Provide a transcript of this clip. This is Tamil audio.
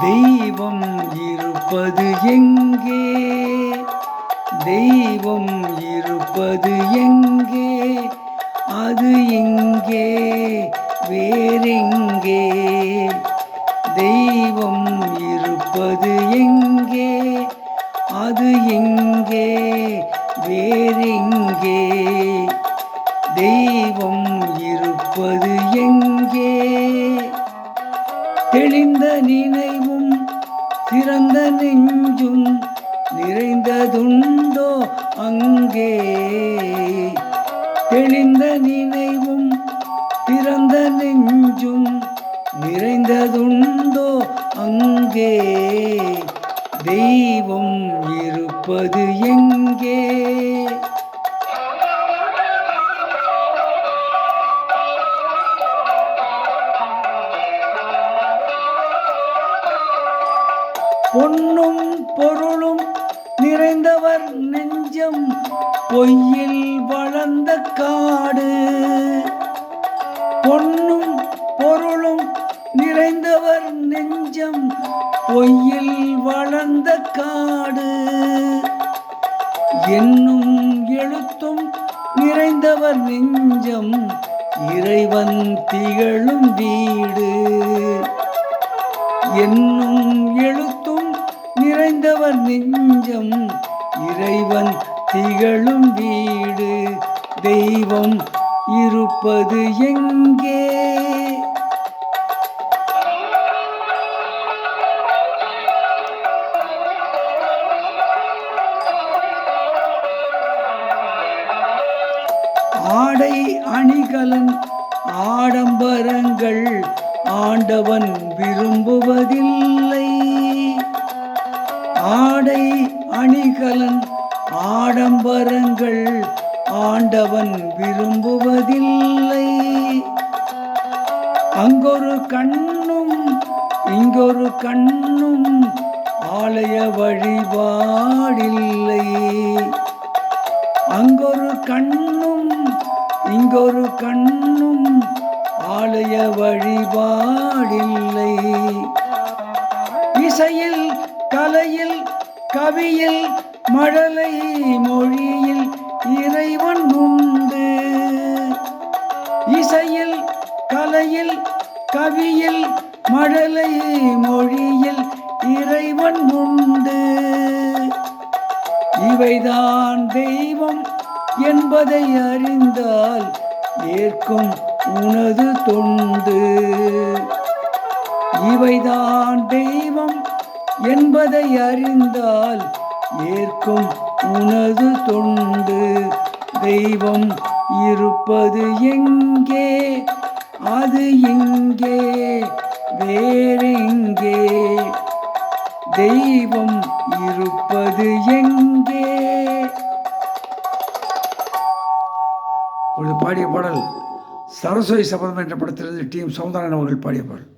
தெய்வம் இருப்பது எங்கே? தெய்வம் இருப்பது எங்கே? அது எங்கே? வேறெங்கே? தெய்வம் இருப்பது எங்கே? அது எங்கே? வேறெங்கே? தெய்வம் இருப்பது எங்கே? தெளிந்த நினைவும் திறந்த நெஞ்சும் நிறைந்ததுண்டோ அங்கே? தெளிந்த நினைவும் திறந்த நெஞ்சும் நிறைந்ததுண்டோ அங்கே? தெய்வம் இருப்பது எங்கே? பொன்னும் பொருளும் நிறைந்தவர் நெஞ்சம் பொய்யில் வளர்ந்த காடு. பொன்னும் பொருளும் நிறைந்தவர் நெஞ்சம் பொய்யில் வளர்ந்த காடு. என்னும் எழுத்தும் நிறைந்தவர் நெஞ்சம் இறைவன் திகழும் வீடு. என்னும் எழுத்தும் நிறைந்தவர் நெஞ்சம் இறைவன் திகழும் வீடு. தெய்வம் இருப்பது எங்கே? ஆடை அணிகலன் ஆடம்பரங்கள் ஆண்டவன் விரும்புவதில்லை. ஆடை அணிகலன் ஆடம்பரங்கள் ஆண்டவன் விரும்புவதில்லை. அங்கொரு கண்ணும் இங்கொரு கண்ணும் ஆலய வழிபாடில்லை. அங்கொரு கண்ணும் இங்கொரு கண்ணும் ஆலய வழிபாடில்லை. இசையில் கலையில் கவியில் மழலை மொழியில் இறைவன் உண்டு. இசையில் கலையில் கவியில் மழலை மொழியில் இறைவன் உண்டு. இவைதான் தெய்வம் என்பதை அறிந்தால் ஏற்கும் உனது தொண்டு. இவைதான் தெய்வம் என்பதை அறிந்தால் ஏற்கும் உனது தொண்டு. தெய்வம் இருப்பது எங்கே? அது எங்கே? வேறெங்கே? தெய்வம் இருப்பது எங்கே? ஒரு பாடிய பாடல் சரஸ்வதி சபதம் என்ற படத்திலிருந்து டி.எம். சௌந்தரராஜன் அவர்கள் பாடிய பாடல்.